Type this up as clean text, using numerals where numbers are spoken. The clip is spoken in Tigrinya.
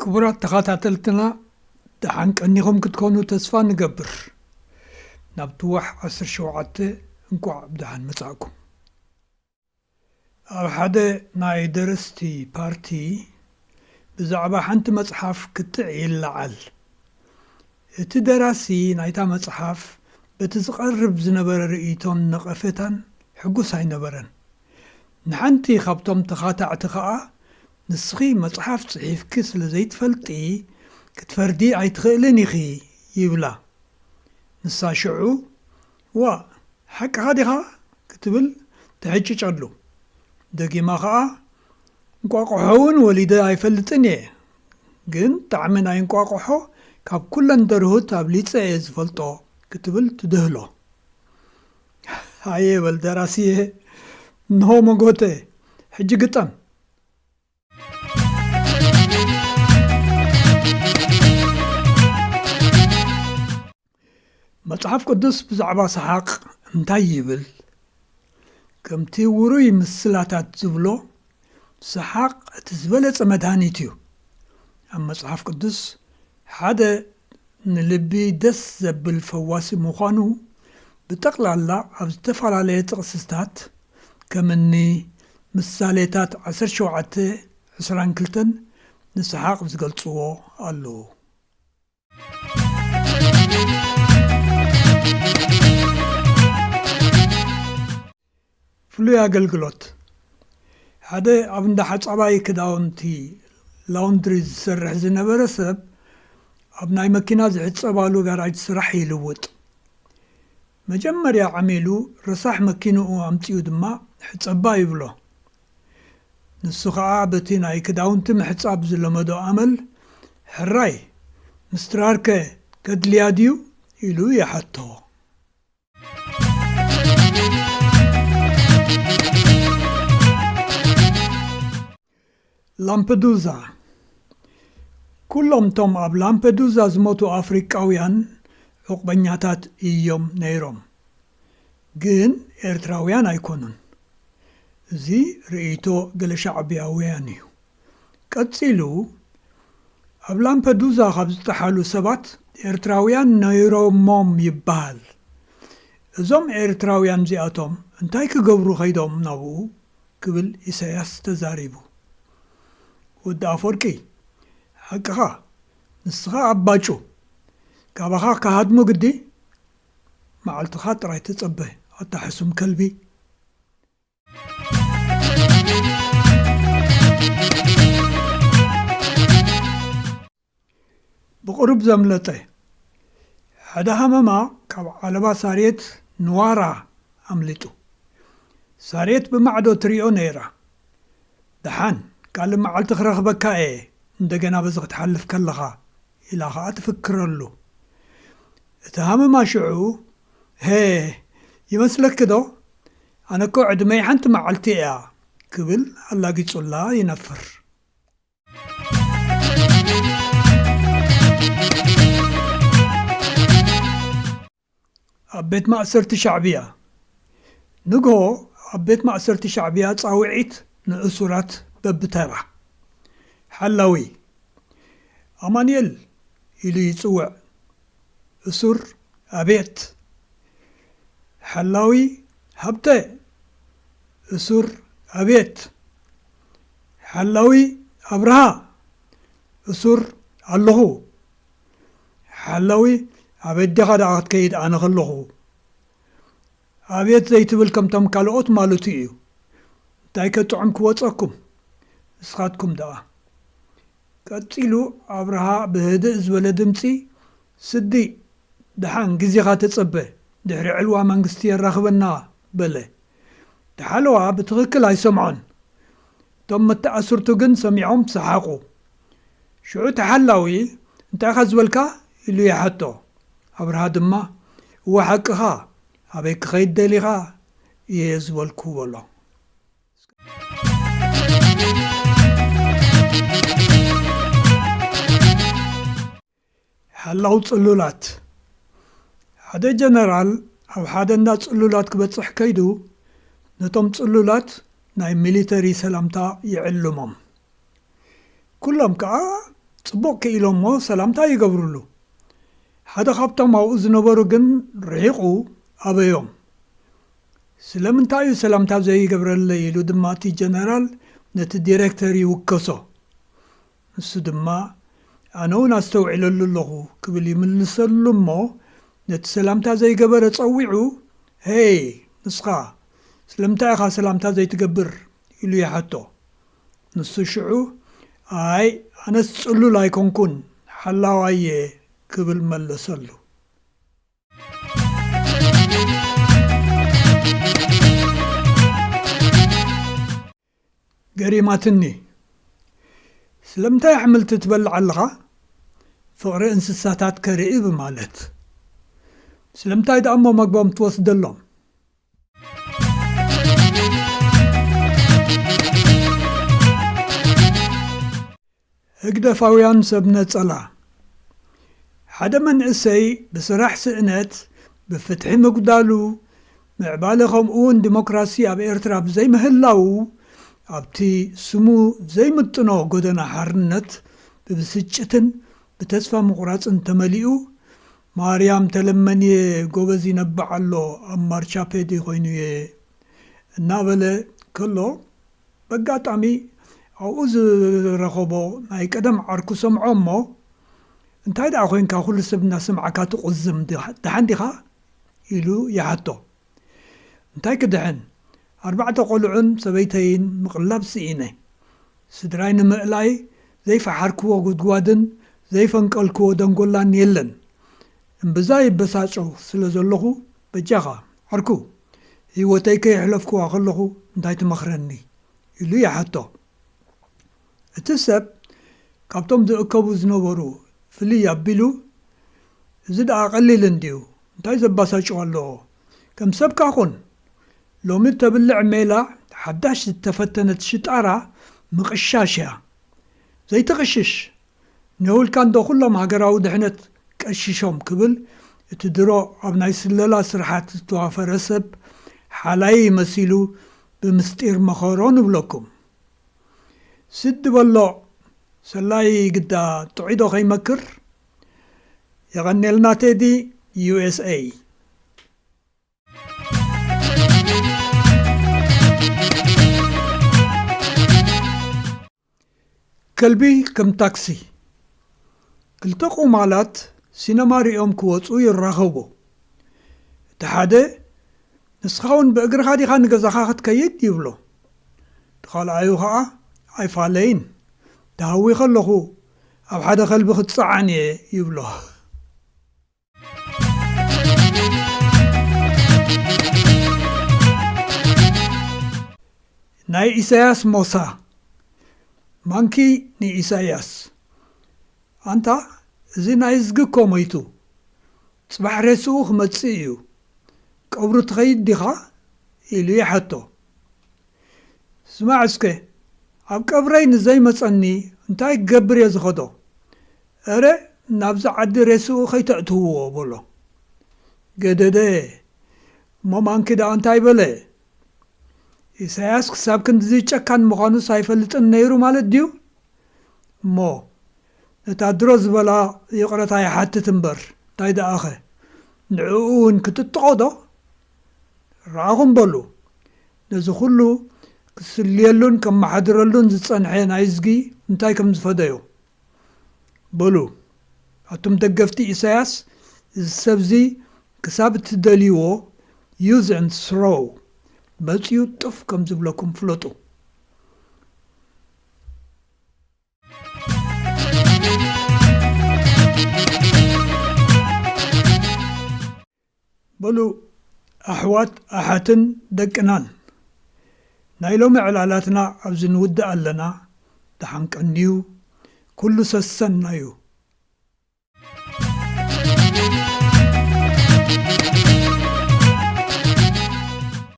ክቡራት ተኸታተልትና ደሓን ቀኒኹም ክትኮኑ ተስፋ ንገብር ናብ ትዋሕ 17 እንቋዕ ብደሓን መጻእኩም ኣብ ሓደ ናይ ደረስቲ ፓርቲ ብዛዕባ ሓንቲ መጽሓፍ ክትዕይለዓል እቲ ደራሲ ናይታ መጽሓፍ በቲ ዝቐርብ ዝነበረ ርእይቶን ነቐፈታን ሕጉስ ኣይነበረን ንሓንቲ ካብቶም ተኻታዕቲ ኸኣ ንስኺ መጽሓፍ ጽሒፍኪ ስለ ዘይትፈልጢ ክትፈርዲ ኣይትኽእልን ኢኺ ይብላ ንሳ ሽዑ ዋ ሓቂኻ ዲኻ ክትብል ትሕጭጨሉ ደጊማ ኸኣ እንቋቑሖ እውን ወሊደ ኣይፈልጥን እየ ግን ጣዕሚ ናይ እንቋቑሖ ካብ ኩለን ደርሁት ኣብሊፀ እየ ዝፈልጦ ክትብል ትድህሎ ሃየ በል ደራሲየ እንሆ መጎተ ሕጂ ግጠም መጽሓፍ ቅዱስ ብዛዕባ ሰሓቕ እንታይ ይብል ከምቲ ውሩይ ምስላታት ዝብሎ ሰሓቕ እቲ ዝበለጸ መድሃኒት እዩ ኣብ መጽሓፍ ቅዱስ ሓደ ንልቢ ደስ ዘብል ፈዋሲ ምዃኑ ብጠቕላላ ኣብ ዝተፈላለየ ጥቕስታት ከምኒ ምሳሌታት 17:22 ንሰሓቕ ዝገልጽዎ ኣለዉ ፍሉይ ኣገልግሎት ሓደ ኣብ እንዳ ሓጻባይ ክዳውንቲ ላውንድሪ ዝሰርሕ ዝነበረ ሰብ ኣብ ናይ መኪና ዝሕጸባሉ ጋራጅ ስራሕ ይልውጥ መጀመርያ ዓሚሉ ረሳሕ መኪንኡ ኣምፂኡ ድማ ሕጸባ ይብሎ ንሱ ኸዓ በቲ ናይ ክዳውንቲ ምሕጻብ ዝለመዶ ኣመል ሕራይ ምስትራርከ ከድልያ ድዩ ኢሉ ይሓቶ ላምፔዱዛ ኩሎም ቶም ኣብ ላምፔዱዛ ዝሞቱ ኣፍሪቃውያን ዕቑበኛታት እዮም ነይሮም ግን ኤርትራውያን ኣይኮኑን እዚ ርእይቶ ገለ ሻዕብያውያን እዩ ቀፂሉ ኣብ ላምፔዱዛ ካብ ዝተሓሉ ሰባት ኤርትራውያን ነይሮሞም ይበሃል እዞም ኤርትራውያን እዚኣቶም እንታይ ክገብሩ ኸይዶም ናብኡ ክብል ኢሳያስ ተዛሪቡ ወዲ ኣፈወርቂ ሓቅኻ ንስኻ ኣባጩ ካባኻ ካሃድሙ ግዲ መዓልትኻ ጥራይ ትጸበህ ኣታሕሱም ከልቢ ብቑሩብ ዘምለጠ ሓደ ሃመማ ካብ ዓለባ ሳሬት ንዋራ ኣምሊጡ ሳሬት ብማዕዶ ትሪኦ ነይራ ደሓን ካልእ መዓልቲ ክረኽበካ እየ እንደገና በዚ ክትሓልፍ ከለኻ ኢላ ኸኣ ትፍክረሉ እቲ ሃመማ ሽዑ ሄ ይመስለኪ ዶ ኣነኮ ዕድመይ ሓንቲ መዓልቲ እያ ክብል ኣላጊጹላ ይነፍር ኣብ ቤት ማእሰርቲ ሻዕብያ ንግሆ ኣብ ቤት ማእሰርቲ ሻዕብያ ጻውዒት ንእሱራት በብተራ ሓላዊ ኣማንኤል ኢሉ ይጽውዕ እሱር ኣቤት ሓላዊ ሃብተ እሱር ኣቤት ሓላዊ ኣብርሃ እሱር ኣለኹ ሓላዊ ኣቤት ዲኻ ዳኣ ክትከይድ ኣነ ኸለኹ ኣቤት ዘይትብል ከምቶም ካልኦት ማለቱ እዩ እንታይ ከጥዑም ክወፀኩም ንስኻትኩም ደኣ ቀፂሉ ኣብርሃ ብህድእ ዝበለ ድምፂ ስዲ ደሓን ግዜኻ ተጸበ ድሕሪ ዕልዋ መንግስቲ የራኽበና በለ ተሓለዋ ብትኽክል ኣይሰምዖን እቶም መተኣስርቱ ግን ሰሚዖም ሰሓቑ ሽዑ ተሓላዊ እንታይ ኻ ዝበልካ ኢሉ ይሓቶ ኣብርሃ ድማ እዋ ሓቅኻ ኣበይ ክኸይድ ደሊኻ እየ ዝበልኩ በሎ ሓላው ጽሉላት ሓደ ጀነራል ኣብ ሓደ እንዳ ጽሉላት ክበጽሕ ከይዱ ነቶም ጽሉላት ናይ ሚሊተሪ ሰላምታ ይዕልሞም ኩሎም ከዓ ጽቡቕ ኢሎሞ ሰላምታ ይገብሩሉ ሓደ ካብቶም ኣብኡ ዝነበሩ ግን ርሒቑ ኣበዮም ስለምንታይ ሰላምታ ዘይገብረለ ኢሉ ድማ እቲ ጀነራል ነቲ ዲሬክተር ይውከሶ እሱ ድማ ኣነ እውን ኣስተውዕለሉ ኣለኹ ክብል ይምልሰሉ እሞ ነቲ ሰላምታ ዘይገበረ ጸዊዑ ሄይ ንስኻ ስለምንታይ ኢኻ ሰላምታ ዘይትገብር ኢሉ ይሓቶ ንሱ ሽዑ ኣይ ኣነስ ጽሉል ኣይኮንኩን ሓላዋየ ክብል መለሰሉ ገሪማትኒ ስለምንታይ ኣሕምልቲ ትበልዕ ኣለኻ ፍቕሪ እንስሳታት ከርኢ ብማለት ስለምንታይ ደኣ እሞ መግቦም ትወስደሎም ህግደፋውያን ሰብ ነጸላ ሓደ መንእሰይ ብስራሕ ስእነት ብፍትሒ ምጉዳሉ ምዕባለ ከምኡውን ዲሞክራሲ ኣብ ኤርትራ ብዘይምህላው ኣብቲ ስሙ ዘይምጥኖ ጎደና ሓርነት ብብስጭትን ብተስፋ ምቑራፅን ተመሊኡ ማርያም ተለመንየ ጎበዝ ይነብዕ ኣሎ ኣብ ማርቻፔዲ ኮይኑየ እናበለ ከሎ በጋጣሚ ኣብኡ ዝረኸቦ ናይ ቀደም ዓርኩ ሰምዖ እሞ እንታይ ደኣ ኮንካ ኩሉ ሰብ እናሰምዓካ ትቁዝም ድሓን ዲኻ ኢሉ ይሓቶ እንታይ ክድሕን 4 ቆልዑን ሰበይተይን ምቕላብ ስኢነ ስድራይ ንምእላይ ዘይፈሓርክዎ ጉድጓድን ዘይፈንቀልክዎ ደንጎላን የለን እምብዛ ይበሳጨው ስለ ዘለኹ በጃኻ ዓርኩ ህይወተይ ከይሕለፍክዋ ከለኹ እንታይ ትመኽረኒ ኢሉ ይሓቶ እቲ ሰብ ካብቶም ዝእከቡ ዝነበሩ ፍልይ ኣቢሉ እዚ ደኣ ቀሊል እንድዩ እንታይ ዘባሳጭው ኣለዎ ከም ሰብካ ኹን ሎሚ ተብልዕ ሜላ ሓዳሽ ዝተፈተነት ሽጣራ ምቕሻሽ እያ ዘይትቕሽሽ ነውልካ እንዶ ኩሎም ሃገራዊ ድሕነት ቀሽሾም ክብል እቲ ድሮ ኣብ ናይ ስለላ ስራሓት ዝተዋፈረ ሰብ ሓላይ መሲሉ ብምስጢር መኸሮ ንብለኩም ስድ በሎ ሰላይ ግዳ ጥዒዶ ኸይመክር የቐኔልና ቴዲ USA ከልቢ ከም ታክሲ ክልተ ቁማላት ሲነማ ሪኦም ክወፁ ይራኸቡ እቲ ሓደ ንስኻ እውን ብእግርኻ ዲኻ ንገዛኻ ክትከይድ ይብሎ ተኻልኣዩ ከዓ ኣይፋለይን ተሃዊ ከለኹ ኣብ ሓደ ከልቢ ክትፀዓን እየ ይብሎ ናይ ኢሳያስ ሞሳ ማንኪ ንኢሳያስ ኣንታ እዚ ናይ ዝግኮ ሞይቱ ጽባሕ ሬስኡ ክመጽእ እዩ ቀብሩ ትኸይድ ዲኻ ኢሉ ይሓቶ ስማዕ እስከ ኣብ ቀብረይ ንዘይመጸኒ እንታይ ክገብር እየ ዝኸዶ ኣረ ናብዚ ዓዲ ሬስኡ ከይተእትውዎ በሎ ገደደ እሞ ማንኪ ደኣ እንታይ በለ ኢሳያስ ክሳብ ክንድዚ ጨካን ምዃኑ ሳይፈልጥን ነይሩ ማለት ድዩ እሞ ነታ ድሮ ዝበላ ይቕረታ ይሓትት እምበር እንታይ ደኣኸ ንዕኡ እውን ክትጥቖዶ ረኣኹም በሉ ነዚ ኩሉ ክስልየሉን ከመሓድረሉን ዝጸንሐ ናይ ዝጊ እንታይ ከም ዝፈደዮ በሉ ኣቶም ደገፍቲ ኢሳያስ እዚ ሰብዚ ክሳብ እትደልይዎ ዩዝ and throw መፅኡ ጥፍ ከም ዝብለኩም ፍለጡ በሉ ኣሕዋት ኣሓትን ደቅናን ናይ ሎሚ ዕላላትና ኣብዚ ንውድእ ኣለና ደሓንቀንዩ ኩሉ ሰሰና እዩ